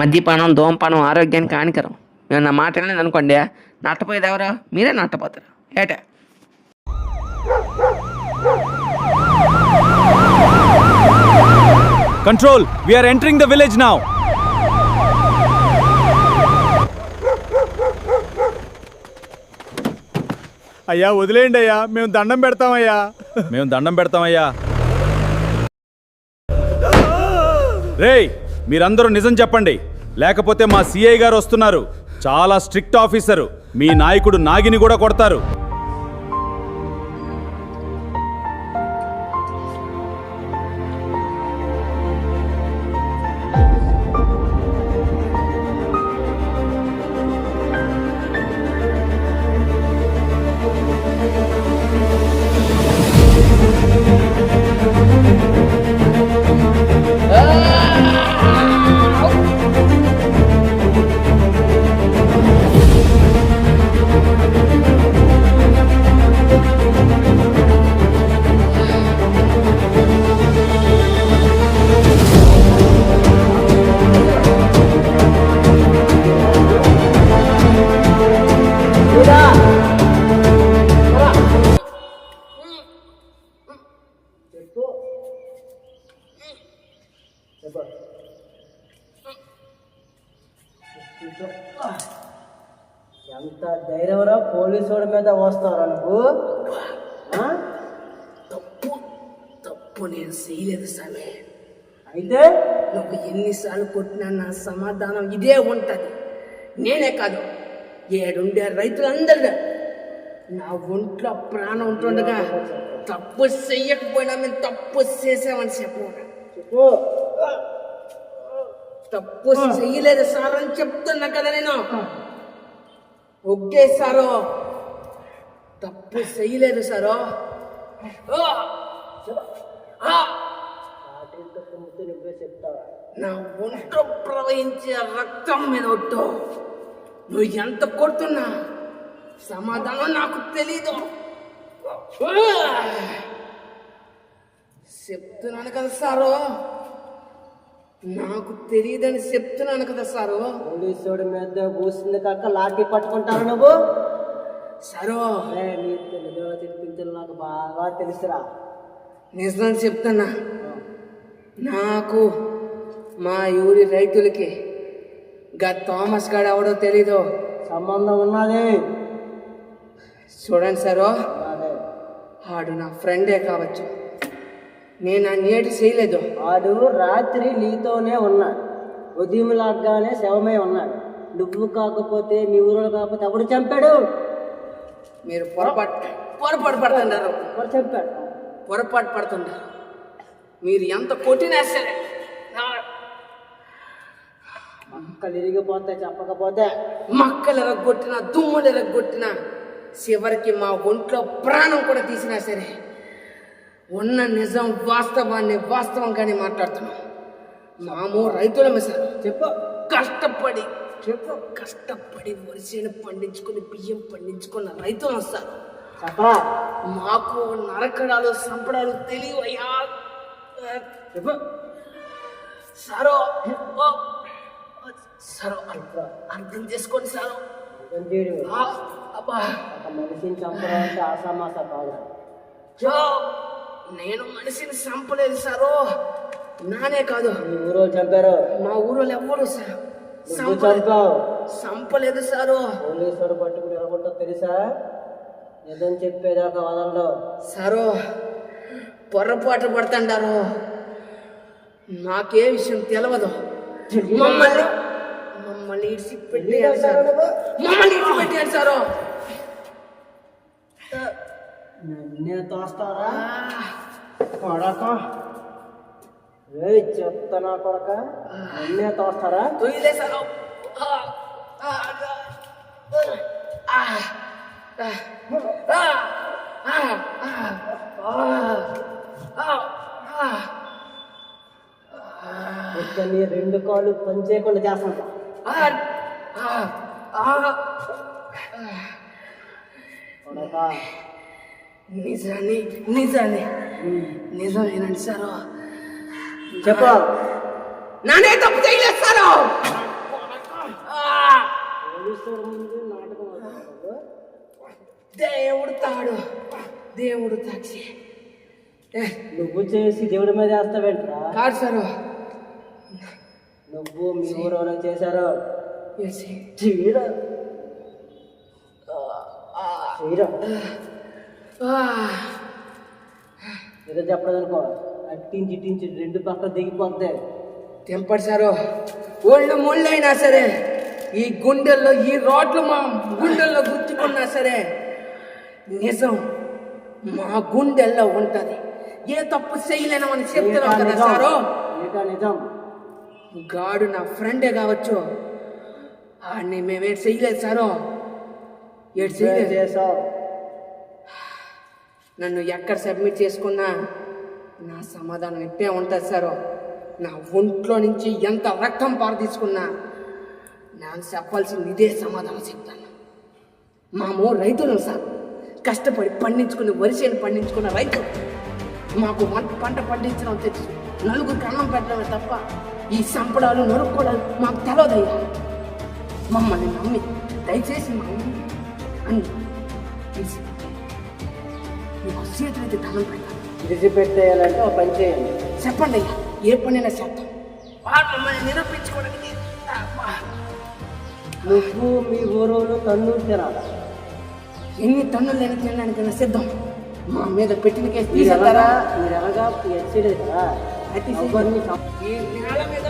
మద్యపానం ధూమపానం ఆరోగ్యానికి హానికరం. నేను నా మాట వినలేదు అనుకోండి, నట్టపోయేది ఎవరో మీరే నట్టపోతారు. ఏటే Control, we are entering the village now. అయ్యా వదిలేయండి అయ్యా, మేము దండం పెడతామయ్యా. మేము దండం పెడతామయ్యా. రేయ్, మీరందరూ నిజం చెప్పండి, లేకపోతే మా సిఐ గారు వస్తున్నారు. చాలా స్ట్రిక్ట్ ఆఫీసరు. మీ నాయకుడు నాగిని కూడా కొడతారు. ఎంత ధైర్యంరా పోలీసుల మీద వస్తారా నువ్వు? తప్పు నేను చేయలేదు సామే. అయితే నువ్వు ఎన్నిసార్లు కొట్టినా నా సమాధానం ఇదే ఉంటది. నేనే కాదు, ఏడుండే రైతులందరూ నా ఒంట్లో ప్రాణం ఉంటుండగా తప్పు చెయ్యకపోయినా మేము తప్పు చేసామని చెప్పు. తప్పు చెయ్యలేదు సార్ అని చెప్తున్నా కదా నేను. ఒకే సారో, తప్పు చెయ్యలేదు సారో. నా ఒంట్లో ప్రవహించే రక్తం మీద ఒట్టు. నువ్వు ఎంత కొడుతున్నా సమాధానం నాకు తెలీదు. చెప్తున్నాను కదా సారు, నాకు తెలియదని చెప్తున్నాను కదా సారు. పోలీసుడి మీద పూసింది కాక లాఠీ పట్టుకుంటారు నువ్వు. సారు నీకు తెలుగు తినిపించలు నాకు బాగా తెలుసురా. నిజం చెప్తున్నా, నాకు మా ఊరి రైతులకి థామస్ గారు ఎవడో తెలీదు. సంబంధం ఉన్నది. చూడండి సారు, ఆడు నా ఫ్రెండే కావచ్చు, నేను ఆ నేటి చేయలేదు. ఆడు రాత్రి నీతోనే ఉన్నాడు, ఉదయం లాగానే శవమై ఉన్నాడు. నువ్వు కాకపోతే మీ ఊరిలో కాకపోతే ఎవడు చంపాడు? మీరు పొరపాటు పడుతున్నారు. చంపాడు, పొరపాటు పడుతున్నారు. మీరు ఎంత కొట్టినా సరే మక్కలు ఇరిగిపోతే చెప్పకపోతే, మక్కలు ఎరగొట్టినా దుమ్ములు ఎరగొట్టినా చివరికి మా ఒంట్లో ప్రాణం కూడా తీసినా సరే ఉన్న నిజం వాస్తవాన్ని వాస్తవంగానే మాట్లాడుతున్నాం. మామూ రైతులమే సార్. కష్టపడి వరిసేను పండించుకుని బియ్యం పండించుకున్న రైతులు సార్. మాకు నరకడాలు సంపడాలు తెలియవయ్యా సారో. సారో అర్థం చేసుకోండి సారో. మనిషిని చంపడం ఆసామాస కాదు. నేను మనిషిని చంపలేదు సారు. నానే కాదు, మీ ఊరు చంపారు. మా ఊరు ఎవ్వరు సార్ చంపలేదు సారు. పోలీసుడు పట్టుకుని ఎలాగుంటో తెలుసా? నిజం చెప్పేదాకా వదలడు సారు. పొరపాటు పడుతుంటారు, నాకే విషయం తెలియదు. మమ్మల్ని ఇడిచిపెట్టారు సారు. నన్నే తోస్తారా కొడక? చెప్తానా కొడక, నన్నే తోస్తారా? తొయ్యలే సారు. నీ రెండు కాళ్ళు పని చేయకుండా చేస్తాను. నిజమేనండి సారు. చెప్పు. నానే తప్పు చేయలేదు సారు. దేవుడు తాడు, దేవుడు సాక్షి. నువ్వు చేసి దేవుడి మీద వేస్తావేంట్రా? కాదు సారు, నువ్వు మీ ఊరు ఎవరో చేశారు. ఏసి. చీరా చీరా ఆ, ఏదో చెప్పడదనుకో, అట్టించి ఇట్టించి రెండు పక్కల దిగిపోతే. తెంపడు సారు, ఒళ్ళు ముళ్ళైనా సరే, ఈ గుండెల్లో ఈ రోడ్లు మా గుండెల్లో గుర్తుకున్నా సరే, నిజం మా గుండెల్లో ఉంటది. ఏ తప్పు చేయలేనమని చెప్తున్నాం కదా సారు. నిజం గాడు నా ఫ్రెండే కావచ్చు, ఆడిని మేమేం చేయలేదు సారు. ఏడు చేయలేదు. చేసావు. నన్ను ఎక్కడ సబ్మిట్ చేసుకున్నా నా సమాధానం ఇట్టే ఉంటుంది సారు. నా ఒంట్లో నుంచి ఎంత రక్తం పారదీసుకున్నా నాకు చెప్పాల్సింది ఇదే సమాధానం చెప్తాను. మాము రైతులం సార్, కష్టపడి పండించుకుని వరిసేను పండించుకున్న రైతులు. మాకు పంట పండించడం తెచ్చు, నలుగురికి అన్నం పెట్టడమే తప్ప ఈ సంపడాలు నరుక్కోవడాలు మాకు తెలవదయ్యా. మమ్మల్ని నమ్మి దయచేసి మా అని తీసి మీకు చేతులైతే ధనం పెడతాను. విడిచిపెట్టేయాలంటే ఒక పని చేయండి. చెప్పండి అయ్యా, ఏ పనైనా చేద్దాం. వాళ్ళు మమ్మల్ని నిరూపించుకోవడానికి నువ్వు మీ ఊరోళ్ళు తన్నులు తినాలా? ఎన్ని టన్నులు లేని తినడానికైనా సిద్ధం. మా మీద పెట్టిన కేసు మీరు తీసేస్తారా? ఎలాగా ఎస్సీలేదు కదా, అయితే ఎవరిని ఈ నేల మీద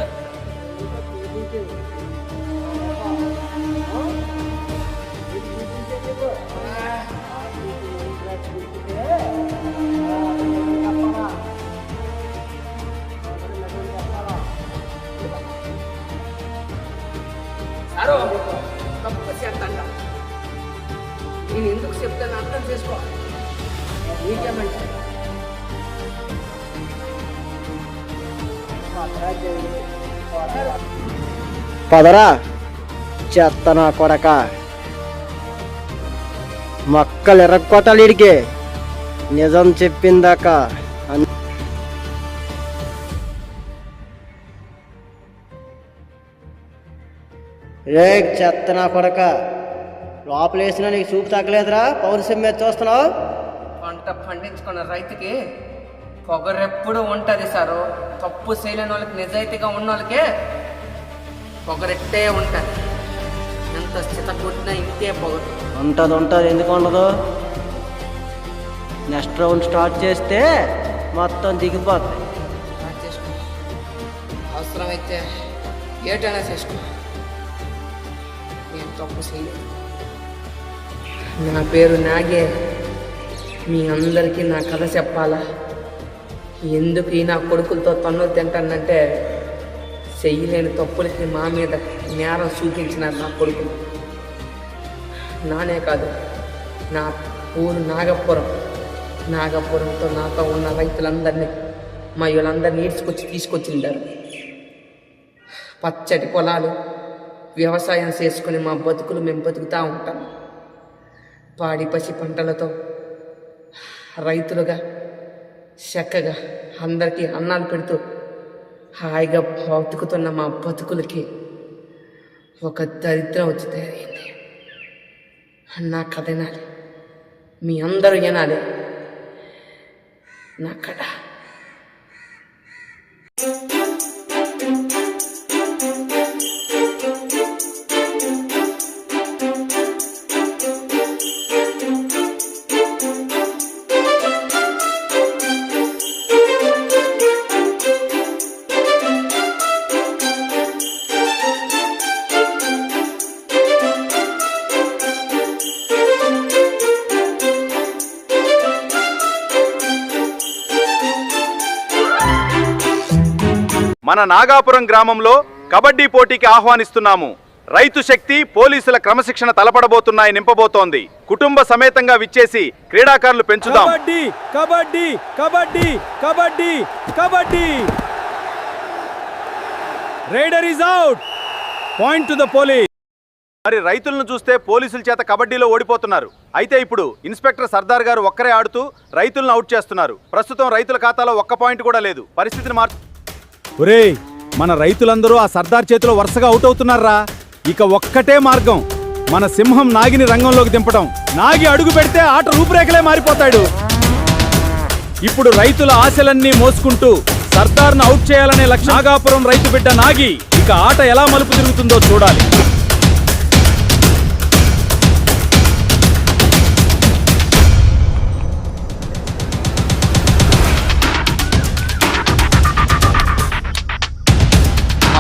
సారో తప్పు చేస్తాంట. నేను ఎందుకు చెప్తాను అర్థం చేసుకో. నీకేమంటే పదరా చెత్త నా కొడక, మొక్కలు ఎర్రకొట్టాలి ఇడికి నిజం చెప్పిందాక. రే చెత్త నా కొడక, లోపల వేసినా నీకు చూపు తగ్గలేదురా? పౌరుషం మీద చూస్తున్నావు. పంట పండించుకున్న రైతుకి పొగరెప్పుడు ఉంటుంది సారు. తప్పు చేయలేని వాళ్ళకి, నిజాయితీగా ఉన్న వాళ్ళకే పొగరెట్టే ఉంటుంది. ఎంత స్థిత కొట్టినా ఇంతే పొగరు ఉంటుంది. ఎందుకు ఉండదు? నెక్స్ట్ రౌండ్ స్టార్ట్ చేస్తే మొత్తం దిగిపోతుంది. చేసుకో. అవసరమైతే ఏటైనా చేసుకో. నేను తప్పు చేయలేదు. నా పేరు నాగే. మీ అందరికీ నా కథ చెప్పాలా? ఎందుకు ఈ నా కొడుకులతో తన్నులు తింటానంటే, చెయ్యలేని తప్పులకి మా మీద నేరం చూపించినారు నా కొడుకులు. నానే కాదు, నా ఊరు నాగపురంతో నాతో ఉన్న రైతులందరినీ, మా వీళ్ళందరినీ తీసుకొచ్చిండారు. పచ్చటి పొలాలు, వ్యవసాయం చేసుకుని మా బతుకులు మేము బతుకుతూ ఉంటాం. పాడి పసి పంటలతో రైతులుగా చక్కగా అందరికీ అన్నాలు పెడుతూ హాయిగా బతుకుతున్న మా బతుకులకి ఒక దరిద్రం వచ్చి తయారైంది. నా కథ వినాలి, మీ అందరూ వినాలి నా కథ. మన నాగాపురం గ్రామంలో కబడ్డీ పోటీకి ఆహ్వానిస్తున్నాము. రైతు శక్తి, పోలీసుల క్రమశిక్షణ తలపడబోతున్నాయి నింపబోతోంది. కుటుంబ సమేతంగా విచ్చేసి క్రీడాకారులు పెంచుదాం. Kabaddi kabaddi kabaddi kabaddi kabaddi. Raider is out. Point to the police. మరి రైతులను చూస్తే పోలీసుల చేత కబడ్డీలో ఓడిపోతున్నారు. అయితే ఇప్పుడు ఇన్స్పెక్టర్ సర్దార్ గారు ఒక్కరే ఆడుతూ రైతులను అవుట్ చేస్తున్నారు. ప్రస్తుతం రైతుల ఖాతాలో ఒక్క పాయింట్ కూడా లేదు. పరిస్థితిని ఒరేయ్, మన రైతులందరూ ఆ సర్దార్ చేతిలో వరుసగా అవుట్ అవుతున్నారా? ఇక ఒక్కటే మార్గం, మన సింహం నాగిని రంగంలోకి దింపడం. నాగి అడుగు పెడితే ఆట రూపురేఖలే మారిపోతాడు. ఇప్పుడు రైతుల ఆశలన్నీ మోసుకుంటూ సర్దార్ను అవుట్ చేయాలనే లక్ష్యం. నాగాపురం రైతు బిడ్డ నాగి ఇక ఆట ఎలా మలుపు తిరుగుతుందో చూడాలి.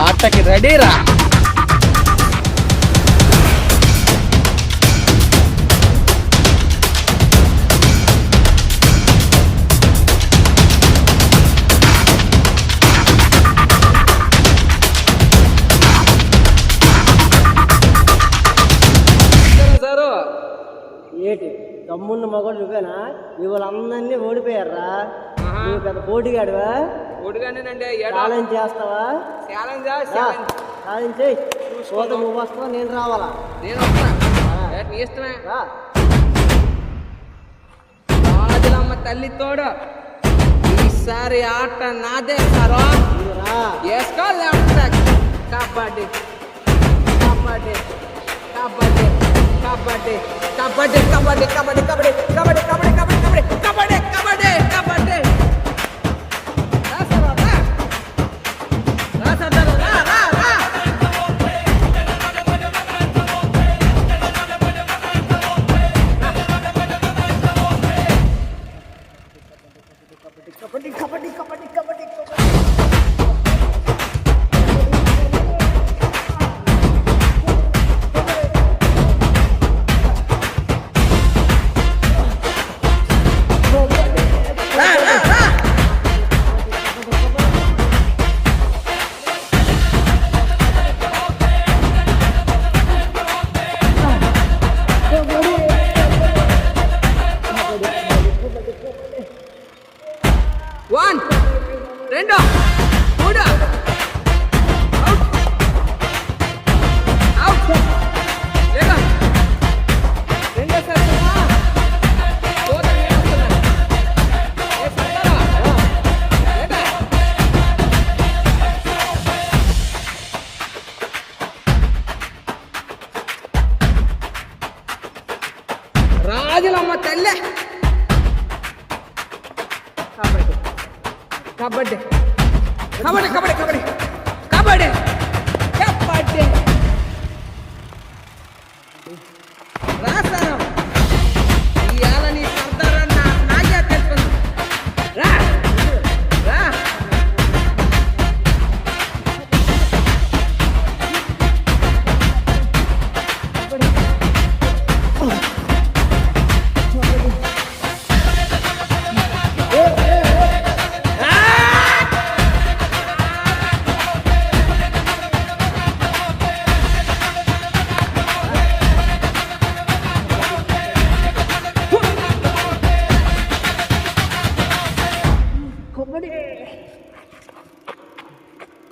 ఆటకి రెడీరా. ఏటి తమ్మున్న మగడు నువ్వేనా? మీ వాళ్ళందరినీ ఓడిపోయారా? నువ్వు పెద్ద పోటీగాడివా? ఓడిగానేనండి. ఛాలెంజ్ చేస్తావా? ఛాలెంజ్ చేయి. పోతే నువ్వు వస్తావా, నేను రావాలా? నేను వస్తున్నా. నీ ఇష్టమే. రా. రాజులమ్మ తల్లి తోడు. ఈసారి ఆట నాదే సారో. నువ్వు రా. వేసుకో లెఫ్ట్ బ్యాక్. కబడ్డీ కబడ్డీ కబడ్డీ కబడ్డీ కబడ్డీ కబడ్డీ కబడ్డీ కబడ్డీ కబడ్డీ కబడ్డీ కబడ్డీ కబడ్డీ కబడ్డీ కబడ్డీ. రా సారో, రా. రా సర్దారు, రా రా రా. వన్, రెండు, మూడు. Out out. లేగా రెండోసారి రాజులమ్మ తల్లే. కబడ్డీ కబడ్డీ కబడ్డీ కబడ్డీ కబడ్డీ కబడ్డీ. రాసాను ఇవాళ నీ సర్దారన్న నాగే తెలుసుకున్నా. రా రా.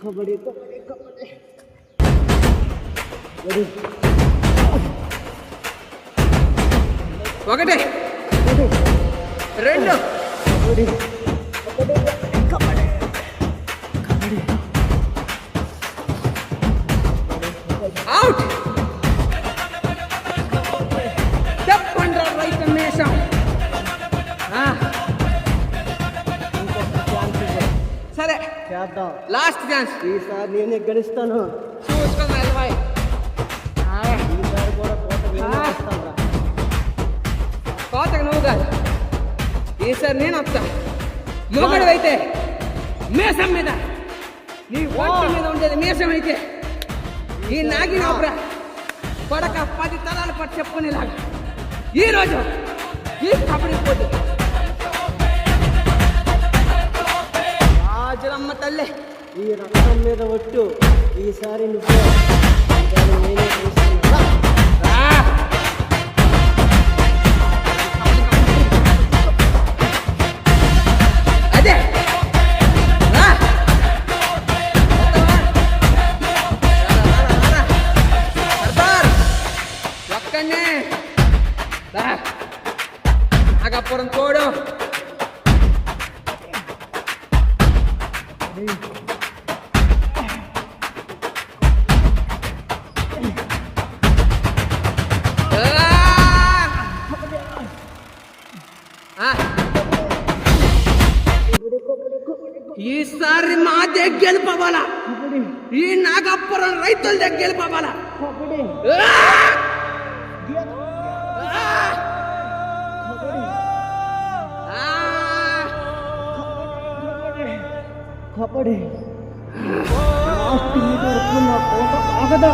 కబడ్డీ కబడ్డీ కబడ్డీ. ఒకటి, రెండు, అవుట్. చెప్పండి రైతు మేషం. సరే చేద్దాం. Last chance. ఈసారి నేనే గెలుస్తాను. చూసుకొని వెళ్ళబాయ్. ఈసారి కూడా కోట గెలుస్తాను. కోతకు నువ్వు కాదు, ఈసారి నేను వస్తా. మొగడు అయితే మేషం మీద, నీ ఒంటి మీద ఉండేది మేషం అయితే ఈ నాగిన ఆపరా కొడక 10 తరాల పాటు చెప్పుకునేలాగా ఈరోజు ఈ కబడ్డీ పోటీ. రాజులమ్మ తల్లి, ఈ రక్తం మీద ఒట్టు. ఈసారి నువ్వు నేనే గెలుస్తాను. అదే ఒక్కనే నాగపురం తోడు. మాదే గెలుపవ్వాలా, ఈ నాగపురం రైతులదే గెలుపవ్వాలా. కబడ్డీ లాస్ట్ మీట్ వరకు నా కోట ఆగదా.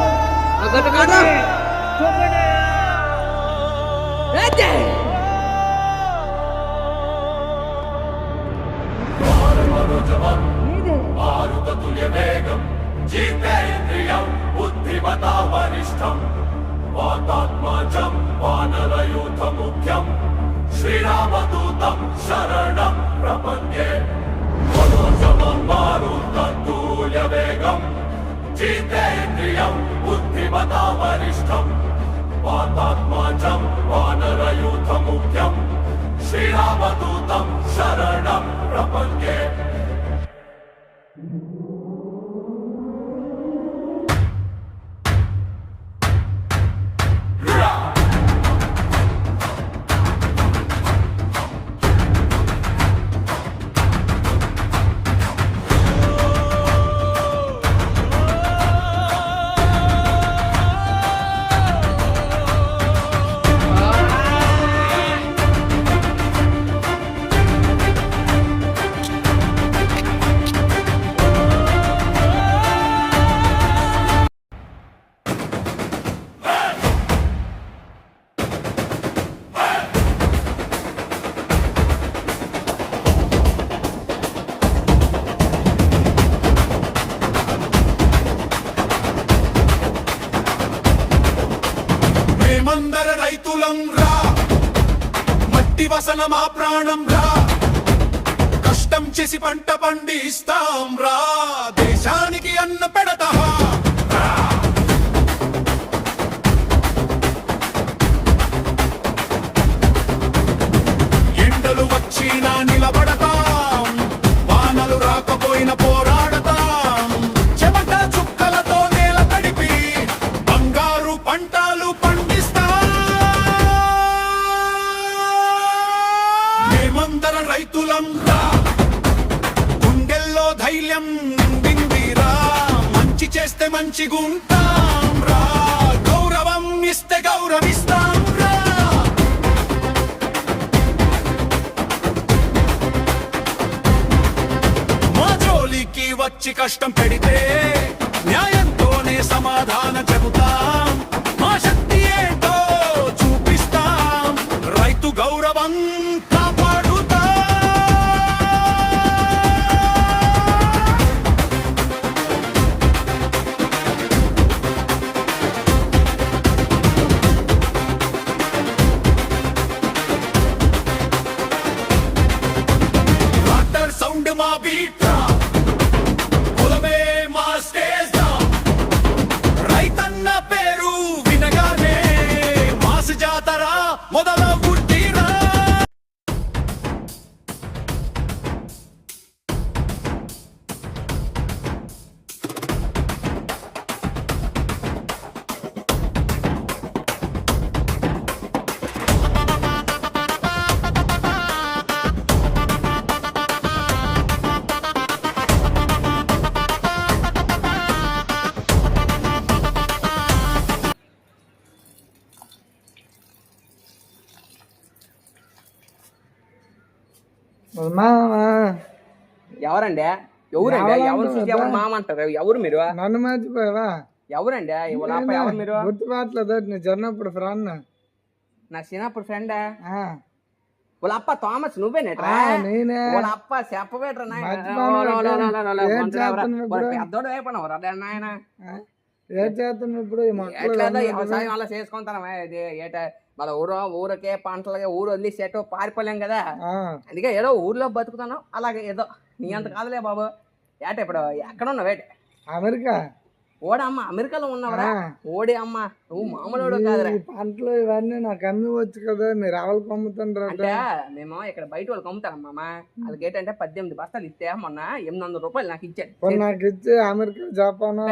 అగట కాదా ఏదే వేగం జీతేంద్రియం బుద్ధిమతావరిష్టం వాతాత్మజం వానరయూథ ముఖ్యం శ్రీరామదూతం శరణం ప్రపద్యే మనోజమం మారుతూల్య వేగం జీతేంద్రియం బుద్ధిమతావరిష్టం వాతాత్మజం వానరయూథ ముఖ్యం శ్రీరామదూతం శరణం ప్రపద్యే. మేమందర రైతులం రా, మట్టి వసన మా ప్రాణం రా, కష్టం చేసి పంట పండిస్తాం రా, దేశానికి అన్న పెడతా రా. ఎండలు వచ్చినా నిలబడతాం, వానలు రాకపోయిన పోరాడతాం, చెమట చుక్కలతో నేల తడిపి బంగారు పంటలు పండిస్తాం. మేమందరం రైతులం రా, గుండెల్లో ధైర్యం నిండిందిరా, మంచి చేస్తే మంచిగుంటాం రా, గౌరవం ఇస్తే గౌరవిస్తాం రా. మా జోలికి వచ్చి కష్టం పెడితే న్యాయంతోనే సమాధానం చెబుతాం, మా శక్తి ఏంటో చూపిస్తాం, రైతు గౌరవం కాపాడుతాం. ట్రాక్టర్ సౌండ్ మా బీట్ రా, కులమే మా స్టేజ్ రా, రైతన్న పేరు వినగానే మాసు జాతర మొదలవుద్దిరా. ఎవరండి? ఎవరండి? ఎవరు చూసి ఎవరు మామ అంటారు? ఎవరు మీరు? నన్ను మర్చిపోయావా? ఎవరండి? వాళ్ళ అప్ప ఎవరు మీరు? గుర్తుపట్టలేదు, నీ చిన్నప్పుడు ఫ్రెండ్. నా చిన్నప్పుడు ఫ్రెండా? వాళ్ళ అప్ప థామస్ నువ్వేనేట్రా? నేనే. వాళ్ళ అప్ప చెప్పబెట్రా పెద్దోడు అయిపోయినావు నాయన. ఏం చేస్తున్నావు ఇప్పుడు? ఎట్లేదో వ్యవసాయం అలా చేసుకుంటాను. ఏట మన ఊరకే పంటలకి ఊరు వదిలేసేటో పారిపోలేం కదా, అందుకే ఏదో ఊర్లో బతుకుతాను. అలాగే ఏదో నీ అంత కాదులే బాబు. ఏట ఇప్పుడు ఎక్కడ ఉన్నావు? ఏట అమెరికా. ఓడమ్మ అమెరికాలో ఉన్నావరా? ఓడి అమ్మ నువ్వు మామూలు కాదురా. పంటలు ఇవన్నీ నాకు అమ్మి వచ్చు కదా, మీరు ఎవరికి అమ్ముతుండ్రు? అంటే మేము ఇక్కడ బయట వాళ్ళకి అమ్ముతారమ్మ. వాళ్ళకి ఏంటంటే 18 బస్తాలు ఇస్తే మొన్న 800 రూపాయలు నాకు ఇచ్చాడు. నాకు ఇచ్చి అమెరికా జపాన్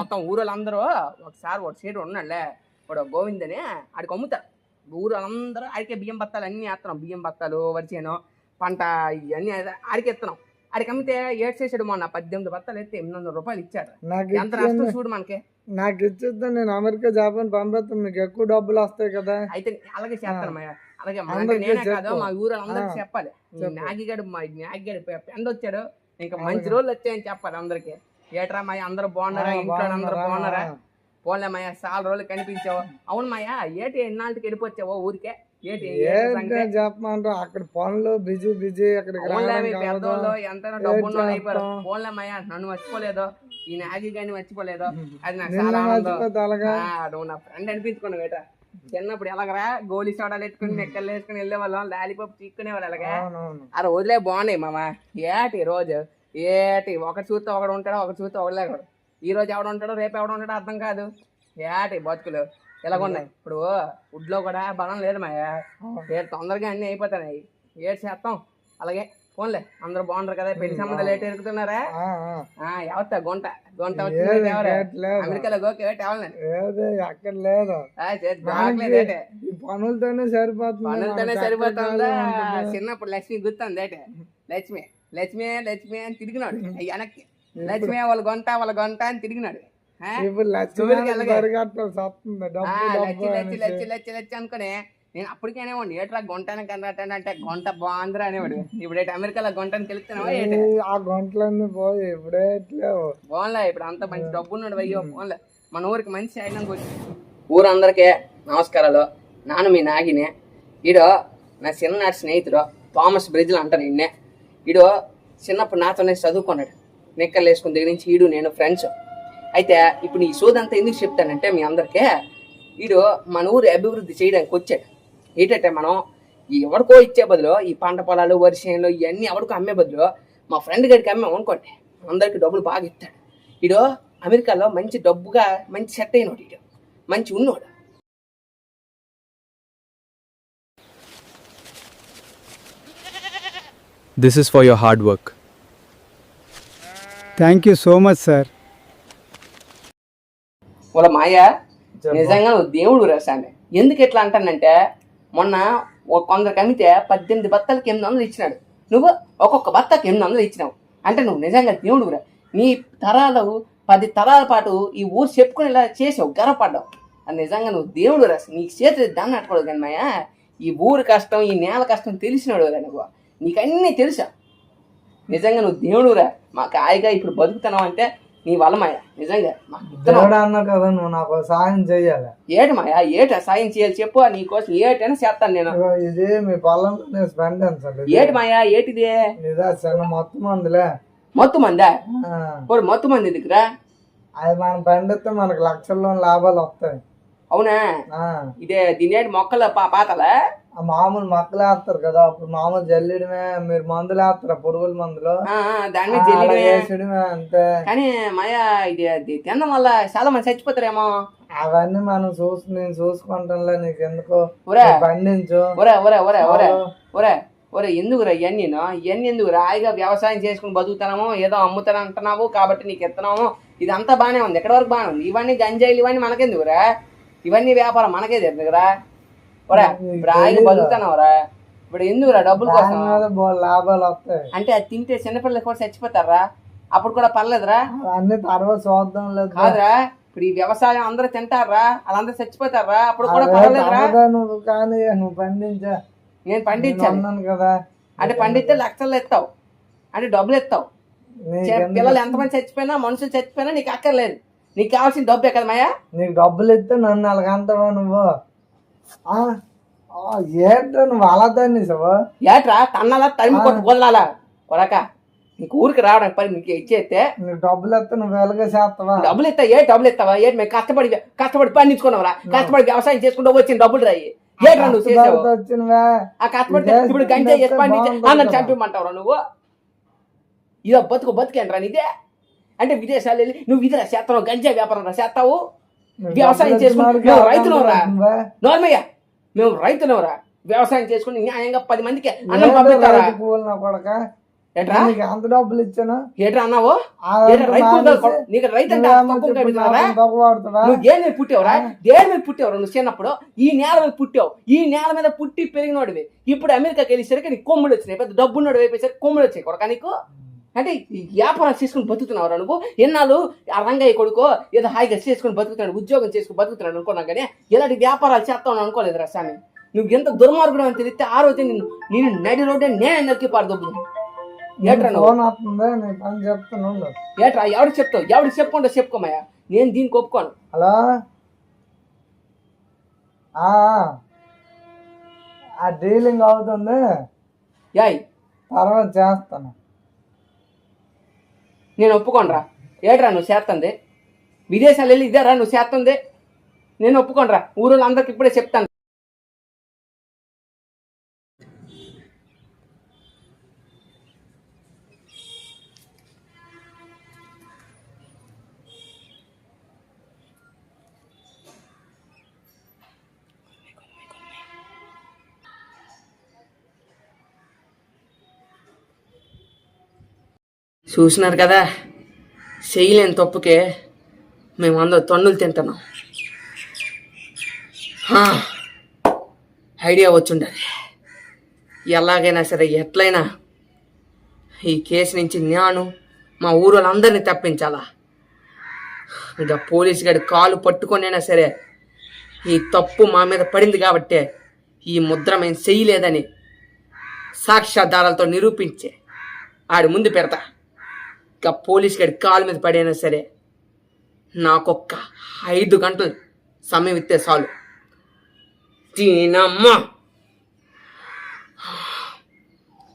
మొత్తం ఊరోళ్ళందరూ ఒకసారి ఒక సైడ్ ఉన్నాడులే, ఇప్పుడు గోవింద్ అని ఆడికి అమ్ముతారు. ఊరు వాళ్ళందరూ ఆడికే బియ్యం బత్తాలు అన్ని వేస్తున్నాం. బియ్యం బత్తాలు, వరిచేను, పంట ఇవన్నీ ఆడికి ఎత్తున్నాం. ఆడికి అమ్మితే ఏడ్ చేసాడు మొన్న 18 బత్తాలు ఎత్తే 800 రూపాయలు ఇచ్చాడు. నాకు ఎంత నష్టం చూడు మనకి. నాకు ఇచ్చిద్దా, నేను అమెరికా జాపాన్ పంపిస్తాను, మీకు ఎక్కువ డబ్బులు వస్తాయి కదా. అయితే అలాగే చేస్తాను మాయా. అలాగే మనకి నేనే కాదు మా ఊరు అందరికి చెప్పాలి. నాగిగాడు పెండ వచ్చాడు, ఇంకా మంచి రోజులు వచ్చాయని చెప్పాలి అందరికి. ఏట్రా మాయ అందరూ బాగున్నారా, ఇంట్లో అందరూ బాగున్నారా? పోన్లే మాయా, చాలా రోజులు కనిపించావు. అవును మాయా, ఏటి ఎన్నాళ్ళకి వెళ్ళిపోవచ్చావో ఊరికే? ఏటి చెప్పమంటారు అక్కడ పనులు బిజీ బిజీ. అక్కడ పెద్దోళ్ళు ఎంతైనా డబ్బున్న అయిపోయారు. పోన్లే మాయా, నన్ను మర్చిపోలేదు, ఈ నాగి గాని మర్చిపోలేదు. అది నాకు చాలా నువ్వు నా ఫ్రెండ్ అనిపించుకున్నావు ఏట. చిన్నప్పుడు ఎలాగరా గోలీ సోడాలు ఎట్టుకుని నెక్కలు వేసుకుని వెళ్ళేవాళ్ళం, లాలీపాప్ చిక్కునేవాళ్ళు అలాగా. ఆ రోజులే బాగున్నాయి మామ. ఏటి రోజు ఏటి ఒకటి చూస్తే ఒకడు ఉంటాడు, ఒకటి చూస్తే ఒకడు లేకడు. ఈ రోజు ఎవడు ఉంటాడో రేపు ఎవడు ఉంటాడో అర్థం కాదు. ఏటి బతుకులు ఎలాగున్నాయి. ఇప్పుడు వుడ్లో కూడా బలం లేదు మాయా. ఏడు తొందరగా అన్నీ అయిపోతున్నాయి. ఏడు చేస్తాం అలాగే. ఫోన్లే అందరూ బాగుంటారు కదా. పెళ్లి సంబంధాలు ఏటి ఎరుగుతున్నారా? ఎవరితో గుంట గుంట వచ్చింది అమెరికాలో గోకి అక్కడ లేదు, పనులతోనే సరిపోతుంది. పనులతోనే సరిపోతుందా? చిన్నప్పుడు లక్ష్మి గుర్తుంది ఏటే. లక్ష్మి లక్ష్మి లక్ష్మి అని తిరిగినాడు వెనక్కి. లక్ష్మి వాళ్ళ గొంట వాళ్ళ గొంట అని తిరిగినాడు. లచ్చి అనుకునే నేను అప్పటికేనే వాడు ఏట్రా గొంటని కన్నట్టంటే గొంట బాగుందిరా అనేవాడు. ఇప్పుడు అమెరికాలో గొంటని తెలుస్తున్నావా? ఆ గొంటలన్నీ పోయి ఇప్పుడే పోన్లే, ఇప్పుడు అంత మంచి డబ్బు ఉన్నాడు అయ్యో. పోన్లే, మన ఊరికి మంచి అయినా ఊరందరికీ నమస్కారాలు. నాను మీ నాగినే. ఈడో నా చిన్ననాటి స్నేహితుడు థామస్ బ్రిడ్జ్లు అంటాను. ఇన్నే ఈడో చిన్నప్పుడు నాతోనే చదువుకున్నాడు. నిక్కర్లు వేసుకుని దగ్గర నుంచి ఈడు నేను ఫ్రెండ్స్. అయితే ఇప్పుడు ఈ సోదంతా ఎందుకు చెప్తానంటే మీ అందరికీ, ఈడు మన ఊరు అభివృద్ధి చేయడానికి వచ్చాడు. ఏంటంటే మనం ఎవరికో ఇచ్చే బదులు ఈ పంట పొలాలు వరిసేనులు ఇవన్నీ ఎవరికో అమ్మే బదులు మా ఫ్రెండ్ గడికి అమ్మాం అనుకోండి, అందరికి డబ్బులు బాగా ఇస్తాడు. ఈడు అమెరికాలో మంచి డబ్బుగా మంచి సెట్ అయినోడు, ఈడు మంచి ఉన్నోడు. This is for your hard work. Thank you so much sir. వాళ్ళ మాయ నిజంగా నువ్వు దేవుడు రాశాను. ఎందుకు ఎట్లా అంటానంటే, మొన్న కొందరికి అమ్మితే 18 బత్తాలకి 800 ఇచ్చినాడు. నువ్వు ఒక్కొక్క బత్తాకి 800 ఇచ్చినావు అంటే నువ్వు నిజంగా దేవుడు రా. నీ తరాలు 10 తరాల పాటు ఈ ఊరు చెప్పుకునేలా చేసావు, గర్వపడ్డావు. అది నిజంగా నువ్వు దేవుడు రాసి నీకు చేతి దాన్ని అట్టుకోలేదు. కానీ మాయ ఈ ఊరు కష్టం ఈ నేల కష్టం తెలిసినాడు కదా నువ్వు. నీకు అన్నీ తెలుసా? నిజంగా నువ్వు దేవుడురా. మాకు హాయిగా ఇప్పుడు బతుకుతున్నావు అంటే నీ వల్ల మాయ. నిజంగా అన్నా కదా, నువ్వు నాకు సాయం చెయ్యాలి. ఏటి మాయా, ఏట సాయం చేయాలి చెప్పు. నీకోసం ఏటైనా చేస్తాను నేను. ఇది మీ పొలంలో స్పెండ్ సార్. ఏటి మాయా, ఏటిది? మొత్తం మందిలే. మొత్తం మందా? మొత్తం మంది దగ్గర అది మనం పండితే మనకు లక్షల్లో లాభాలు వస్తాయి. అవునా? ఇదే దీని మొక్కలు పాతలా మామూలు మొక్కలు వేస్తారు కదా, అప్పుడు మామూలు జల్లిడమే. మీరు మందులు వేస్తారా, పురుగుల మందులు? దాన్ని జల్లిడమే అంతే. కానీ మాయా ఇది తినడం వల్ల చాలా మంది చచ్చిపోతారేమో. అవన్నీ మనం నేను చూసుకుంటానులే, నీకు ఎందుకు పండించు. ఒరే ఎందుకురా ఇవన్నీ ఎందుకురా? హాయిగా వ్యవసాయం చేసుకుని బతుకుతున్నాము, ఏదో అమ్ముతాను అంటున్నావు కాబట్టి నీకు ఎత్తున్నాము. ఇదంతా బాగానే ఉంది, ఎక్కడి వరకు బాగానే ఉంది. ఇవన్నీ గంజాయిలు ఇవన్నీ మనకెందుకురా? ఇవన్నీ వ్యాపారం మనకే తెలుదురా. ఇప్పుడు హాయిగా బతుకుతున్నావురా. ఇప్పుడు ఎందుకురా? డబ్బుల కోసం లాభాలు వస్తాయి అంటే అది తింటే చిన్నపిల్లలు కూడా చచ్చిపోతారా? అప్పుడు కూడా పర్లేదురా. అన్ని తర్వాత చూద్దాం లేదు కాదురా. ఇప్పుడు ఈ వ్యవసాయం అందరూ తింటారా, వాళ్ళందరూ చచ్చిపోతారా? అప్పుడు కూడా పర్లేదురా. నువ్వు కానీ నువ్వు పండించా, నేను పండించాను కదా. అంటే పండిస్తే లక్షలు ఎత్తావు, అంటే డబ్బులు ఎత్తావు. పిల్లలు ఎంతమంది చచ్చిపోయినా, మనుషులు చచ్చిపోయినా నీకు అక్కర్లేదు. నీకు కావాల్సిన డబ్బే కదా మాయా. నీకు డబ్బులు ఇస్తే నన్ను అలాగంటావా నువ్వు? ఏట్రా నువ్వు అలా తన్నిసావా? ఏట్రా తన్నాలా తరిమి కొట్టు వదలాలా కొరక? నీకు ఊరికి రావడానికి పని నీకు ఇచ్చేస్తే నీకు డబ్బులు ఎత్తా నువ్వు వెలగా చేస్తావా? డబ్బులు ఎత్తా డబ్బులు ఎత్తావా? మేము కష్టపడి పండించుకున్నావురా, కష్టపడి వ్యవసాయం చేసుకుంటూ వచ్చిన డబ్బులు రాయి. ఏట్రా నువ్వు చేసావు? ఆ కష్టపడి ఇప్పుడు గంజాయి చేసి పండించి అందరు చంపిమంటావురా నువ్వు? ఇదో బతుకేంట్రా నీదే? అంటే విదేశాలు వెళ్ళి నువ్వు ఇదిరా చేస్తావు, గంజాయి వ్యాపారం రా చేస్తావు. వ్యవసాయం చేసుకుని మేము రైతులవరా? నోర్మయ్య, మేము రైతులవరా? వ్యవసాయం చేసుకుని న్యాయంగా 10 మందికి అన్నం పంపిస్తారా? అంత డబ్బులు ఇచ్చాను ఏట్రా అన్నావు? నీకు రైతు అంటే నువ్వు దేని మీద పుట్టావురా? దేని మీద పుట్టావురా? నువ్వు చిన్నప్పుడు ఈ నేల మీద పుట్టావు, ఈ నేల మీద పుట్టి పెరిగినోడివి. ఇప్పుడు అమెరికాకి వెళ్ళేసరికి నీకు కొమ్ముడు వచ్చినాయి, పెద్ద డబ్బున్నోడు అయిపోయేసరికి కొమ్ముడు వచ్చాయి కొరక నీకు. అంటే ఈ వ్యాపారం చేసుకుని బతుకుతున్నావు నువ్వు. ఎన్నాళ్ళు ఆ రంగయ్య కొడుకో ఏదో హాయిగా చేసుకుని బతుకుతున్నాడు, ఉద్యోగం చేసుకుని బతుకుతున్నాడు అనుకున్నా కానీ ఇలాంటి వ్యాపారాలు చేస్తావు అనుకోలేదురా స్వామి. నువ్వు ఎంత దుర్మార్గుడు అని తెలిస్తే ఆ రోజు నేను నడి రోడ్డే నేను నరికి పారదొబ్బును. ఏట్రా నువ్వు? ఫోన్ వస్తుందా, నేను పని చెప్తాను. ఏట్రా ఎవరికి చెప్తావు? ఎవరికి చెప్పుకుంటా చెప్పుకోమయ్యా, నేను దీనికి ఒప్పుకోను. హలో, ఆ డీలింగ్ అవుతుంది, యాయ్ తర్వాత చేస్తాను. నేను ఒప్పుకోనరా. ఏట్రా నువ్వు చేస్తుంది? విదేశాలు వెళ్ళి ఇదేరా నువ్వు చేస్తుంది? నేను ఒప్పుకోనరా. ఊళ్ళో అందరికి ఇప్పుడే చెప్తాను. చూసినారు కదా, చేయలేని తప్పుకే మేమందరూ తన్నులు తింటున్నాం. ఐడియా వచ్చుండదు. ఎలాగైనా సరే ఎట్లయినా ఈ కేసు నుంచి నేను మా ఊరు వాళ్ళందరినీ తప్పించాలా. ఇంకా పోలీసు గారి కాలు పట్టుకొనైనా సరే ఈ తప్పు మా మీద పడింది కాబట్టే ఈ ముద్ర మేము చేయలేదని సాక్ష్యాధారాలతో నిరూపించే ఆడి ముందు పెడతా. ఇంకా పోలీస్ గడి కాలు మీద పడైనా సరే నాకొక్క 5 గంటలు సమయం ఇస్తే చాలు. దీనమ్మ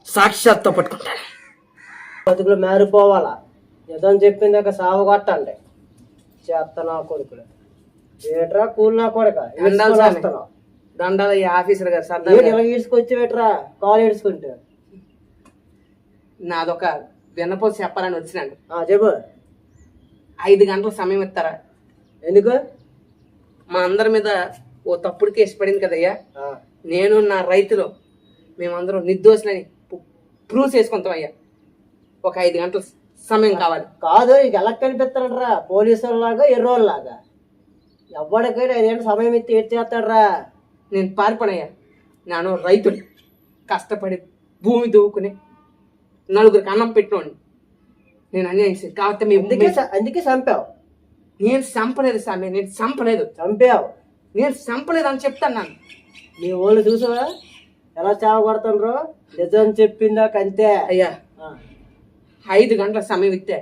సాక్షాత్తో పట్టుకుంటాను. బతుకులు మారిపోవాలా. నిజం చెప్పిందాక సాగు కొట్టండి. చేస్త నా కొడుకులు ఏట్రా కూల్ నా కొడుక దండాల ఈ ఆఫీసర్ గారు సార్ ఇలా ఈడ్చుకొచ్చి పెట్టరా కాలు ఈడ్చుకుంటే. నాదొక విన్నపోసి చెప్పాలని వచ్చినాను. చెప్పు. 5 గంటల సమయం ఇస్తారా? ఎందుకు? మా అందరి మీద ఓ తప్పుడు కేసు పడింది కదయ్యా. నేను నా రైతులు మేమందరం నిర్దోషులని ప్రూవ్ చేసుకుంటాం అయ్యా. ఒక 5 గంటల సమయం కావాలి. కాదు, ఇక ఎలా కనిపిస్తాడరా? పోలీసులాగా ఎర్రోళ్ళలాగా ఎవరికైనా 5 గంటల సమయం ఇస్తే ఏం చేస్తాడరా? నేను పారిపోనయ్యా. నేను రైతుని కష్టపడి భూమి దువ్వుకుని 4గురికి అన్నం పెట్టినోండి. నేను అన్యాయం చేసి కాబట్టి అందుకే చంపావు. నేను చంపలేదు స్వామి, నేను చంపలేదు. చంపావు. నేను చంపలేదు అని చెప్తాను. నన్ను నీ వాళ్ళు చూసావా ఎలా చావ కొడతాండ్రో? నిజం చెప్పిందాక అంతే అయ్యా. 5 గంటల సమయం ఇస్తే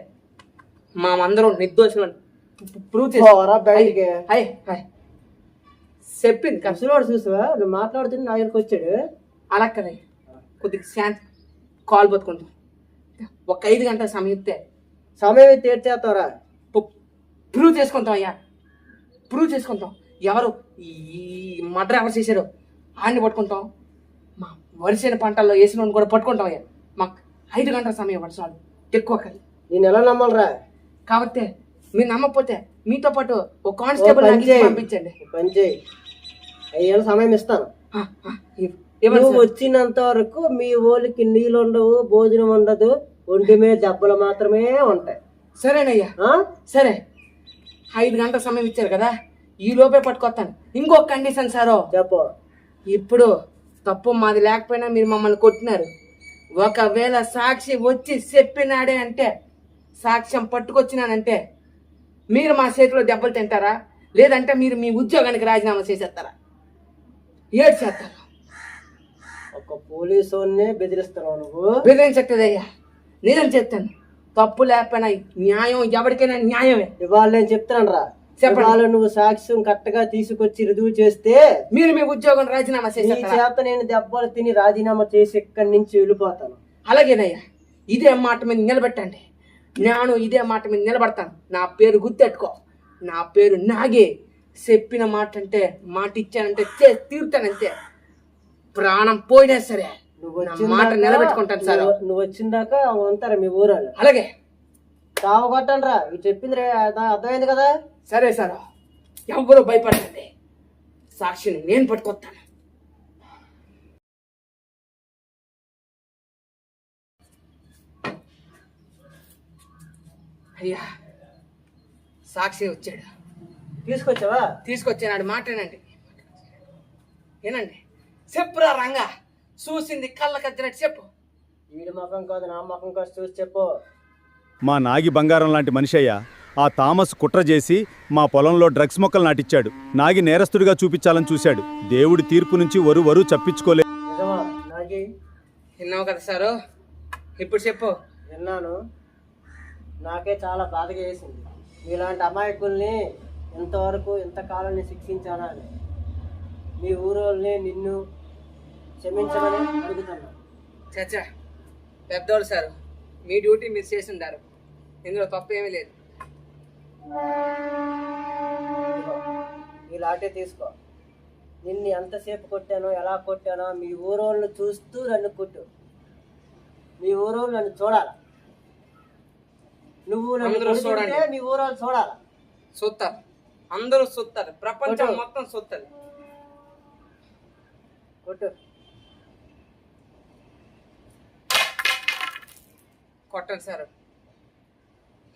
మామందరం నిర్దోషులు ప్రూవ్ చేసుకోరా బయటికి. చెప్పింది కసిలోడు చూసావా? నువ్వు మాట్లాడుతున్నా నా దగ్గరికి వచ్చాడు. అలా కదయ్యా, కొద్దిగా శాంతి కాల్ బతుకుంటాం. ఒక 5 గంటల సమయం ఇస్తే సమయం ఇస్తే ఏం చేస్తావురా? ప్రూవ్ చేసుకుంటాం అయ్యా, ప్రూవ్ చేసుకుంటాం. ఎవరు ఈ మర్డర్ ఎవరు చేశారో ఆయన్ని పట్టుకుంటాం. మా వరిసిన పంటల్లో వేసిన కూడా పట్టుకుంటాం అయ్యా. మాకు 5 గంటల సమయం వర్షాలు ఎక్కువ కాదు. నేను ఎలా నమ్మాలరా? కాబట్టి మీరు నమ్మకపోతే మీతో పాటు ఒక కానిస్టేబుల్ పంపించండి. పని చేయి, 5 గంటల సమయం ఇస్తాను. నువ్వు వచ్చినంత వరకు మీ ఊళ్ళకి నీళ్ళు ఉండవు, భోజనం ఉండదు, ఒంటి మీద దెబ్బలు మాత్రమే ఉంటాయి. సరేనయ్యా, సరే. 5 గంటల సమయం ఇచ్చారు కదా, ఈ లోపే పట్టుకొస్తాను. ఇంకొక కండిషన్ సారో చెప్పు. ఇప్పుడు తప్పు మాది లేకపోయినా మీరు మమ్మల్ని కొట్టినారు. ఒకవేళ సాక్షి వచ్చి చెప్పినాడే అంటే, సాక్ష్యం పట్టుకొచ్చినానంటే మీరు మా చేతిలో దెబ్బలు తింటారా? లేదంటే మీరు మీ ఉద్యోగానికి రాజీనామా చేసేస్తారా? ఏడు చేస్తారు. ఒక పోలీసు బెదిరిస్తున్నావు నువ్వు? బెదిరించట్లేదయ్యా, నిజం చెప్తాను. తప్పు లేకపోయినా న్యాయం ఎవరికైనా న్యాయమే. ఇవాళ నేను చెప్తాను రా. చెప్పాలి. నువ్వు సాక్ష్యం కరెక్ట్ గా తీసుకొచ్చి రుజువు చేస్తే మీరు మీ ఉద్యోగం రాజీనామా చేత నేను దెబ్బలు తిని రాజీనామా చేసి ఇక్కడి నుంచి వెళ్ళిపోతాను. అలాగేనయ్యా, ఇదే మాట మీద నిలబెట్టండి. నేను ఇదే మాట మీద నిలబడతాను. నా పేరు గుర్తెట్టుకో, నా పేరు నాగే. చెప్పిన మాట అంటే మాట ఇచ్చానంటే తీరుతానంతే. ప్రాణం పోయినా సరే నువ్వు మాట నిలబెట్టుకుంటాను సార్. నువ్వు వచ్చిందాకా ఉంటారా మీ ఊరాలు? అలాగే చావ కొట్టండి రా. ఇది చెప్పింది అర్థమైంది కదా? సరే సార్, ఎవరు భయపడండి. సాక్షిని నేను పట్టుకొస్తాను. అయ్యా, సాక్షి వచ్చాడు. తీసుకొచ్చావా? తీసుకొచ్చాడు. మాట్లాడండి, ఏనండి. చెప్పురా రంగా, చూసింది కళ్ళ కద్దినట్టు చెప్పు. వీడి ముఖం కాదు నా ముఖం కాదు చూసి చెప్పు. మా నాగి బంగారం లాంటి మనిషయ్య. ఆ థామస్ కుట్ర చేసి మా పొలంలో డ్రగ్స్ మొక్కలు నాటిచ్చాడు. నాగి నేరస్తుడిగా చూపించాలని చూశాడు. దేవుడి తీర్పు నుంచి వరు చప్పించుకోలే. నిజమా నాగి? విన్నావు కదా సారు, ఇప్పుడు చెప్పు. విన్నాను. నాకే చాలా బాధగా వేసింది. మీలాంటి అమాయకుల్ని ఇంతవరకు ఇంతకాలాన్ని శిక్షించానా అని. మీ ఊరోళ్ళని నిన్ను క్షమించమని అడుగుతున్నా. చచ్చా పెద్దోళ్ళు సారు, మీ డ్యూటీ మీరు చేసి ఉంటారు, ఇందులో తప్పు ఏమీ లేదు. ఇదిగో, ఈ లాటే తీసుకో. నిన్ను ఎంతసేపు కొట్టానో ఎలా కొట్టానో మీ ఊరోళ్ళు చూస్తూ నన్ను కొట్టు. మీ ఊరోళ్ళు నన్ను చూడాలా, నువ్వు నన్ను అందరూ కొడుతుంటే చూడండి. మీ ఊరోళ్ళు చూడాలా. చూస్తారు, అందరూ చూస్తారు, ప్రపంచం కొట్టు. మొత్తం చూస్తుంది. కొట్టు. కొట్టండి సార్.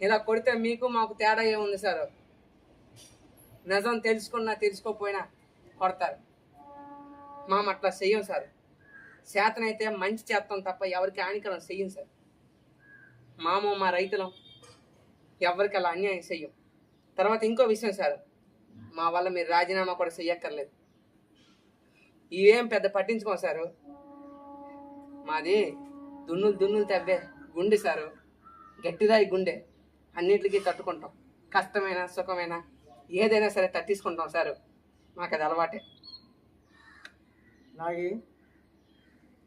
ఇలా కొడితే మీకు మాకు తేడా ఏముంది సార్? నిజం తెలుసుకున్నా తెలుసుకోకపోయినా కొడతారు. మేము అట్లా చెయ్యం సార్. చేతనైతే మంచి చేస్తాం తప్ప ఎవరికి హానికరం చెయ్యం సార్. మా రైతులం ఎవరికి అలా అన్యాయం చెయ్యం. తర్వాత ఇంకో విషయం సార్, మా వల్ల మీరు రాజీనామా కూడా చెయ్యక్కర్లేదు. ఇవేం పెద్ద పట్టించుకోం సారు. మాది దున్నులు తవ్వే గుండె సారు, గట్టిదా ఈ గుండె. అన్నిటికీ తట్టుకుంటాం, కష్టమైన సుఖమైన ఏదైనా సరే తట్టించుకుంటాం సారు. మాకు అది అలవాటే. నాగి,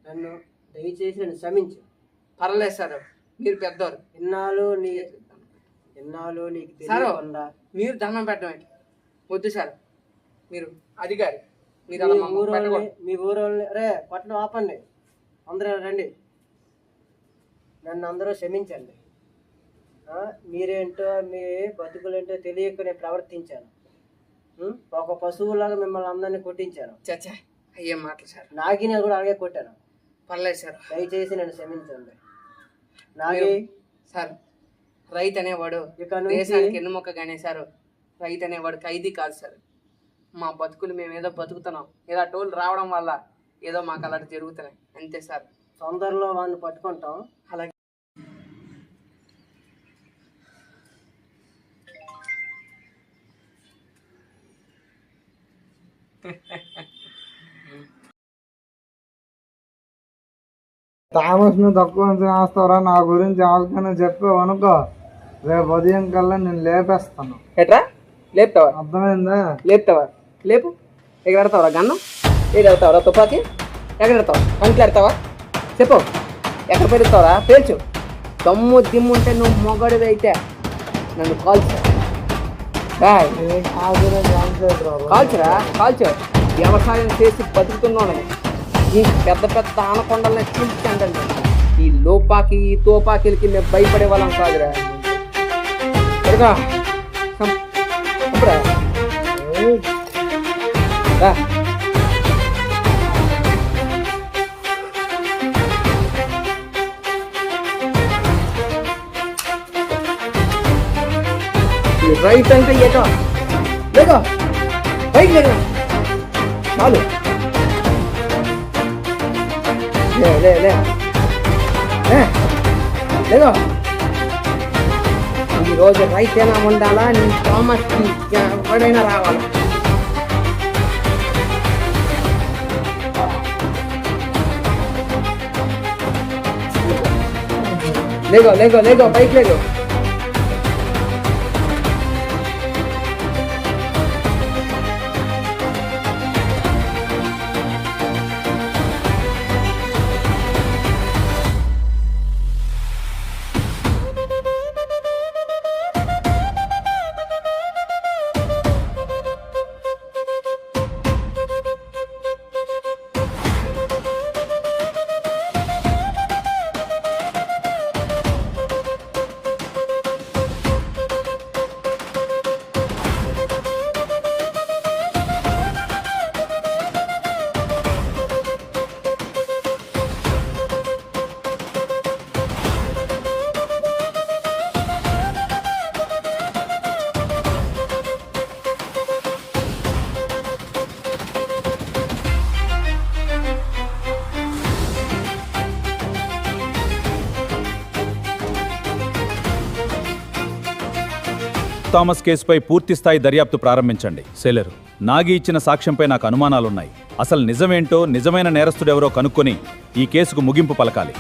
నన్ను దయచేసి నన్ను క్షమించు. పర్లేదు సారు, మీరు పెద్దవారు. ఇన్నాళ్ళు నీకు సారు తెలియకుండా మీరు దండం పెట్టడం వద్దు సార్. మీరు అధికారి, మీరు అలా మమ్మల్ని పెట్టకూడదు. మీ ఊరోళ్ళని రే పట్టణం ఆపండి. అందరూ రండి, నన్ను అందరూ క్షమించండి. మీరేంటో మీ బతుకులేంటో తెలియక నేను ప్రవర్తించాను. ఒక పశువులాగా మిమ్మల్ని అందరినీ కొట్టించాను. చచ్చా అయ్యేం మాటలు సార్. నాగిని కూడా అలాగే కొట్టాను. పర్లేదు సార్. దయచేసి నన్ను క్షమించండి. నాగి సార్, రైతు అనేవాడు ఇక నుంచి దేశానికి ఎన్నుమొక్కగానే సార్. రైతు అనేవాడు ఖైదీ కాదు సార్. మా బతుకులు మేము ఏదో బతుకుతున్నాం, ఇలా టోల్ రావడం వల్ల ఏదో మాకు అలాంటి జరుగుతున్నాయి అంతే సార్. తొందరలో వాళ్ళని పట్టుకుంటాం. అలాగే థామస్ ను తక్కువ చేస్తారా? నా గురించి ఎవరికైనా చెప్పావు అనుకో, రేపు ఉదయం కల్లా నేను లేపేస్తాను. ఎట్రా లేపుతావా? అర్థమైందా? లేపుతావా? లేపు. ఎక్కడ పెడతావరా గన్నం? ఏడు పెడతావరా తుపాకి? ఎక్కడ పెడతావా? కంట్లో పెడతావా? చెప్పు, ఎక్కడ పెడతావరా? పేల్చు. దమ్ము దిమ్ము ఉంటే నువ్వు మొగడివి అయితే నన్ను కాల్చు. బాయ్ కాల్చురా, కాల్చు. వ్యవసాయం చేసి బతుకుతున్నాను. ఈ పెద్ద పెద్ద ఆనకొండల్ని చీల్చండి. ఈ లోపాకి ఈ తోపాకిలకి మేము భయపడే వాళ్ళం కాదురా. ఎరుగా రైట్ అంటే ఏటో లేదో బైక్ లేదు చాలు. లేదో ఈరోజు రైతేనా ఉండాలా, నీ థామస్ ఎవడైనా రావాలా? లేగో బైక్ లేగో. థామస్ కేసుపై పూర్తిస్థాయి దర్యాప్తు ప్రారంభించండి. సెలరు, నాగి ఇచ్చిన సాక్ష్యంపై నాకు అనుమానాలున్నాయి. అసలు నిజమేంటో, నిజమైన నేరస్తుడెవరో కనుక్కొని ఈ కేసుకు ముగింపు పలకాలి.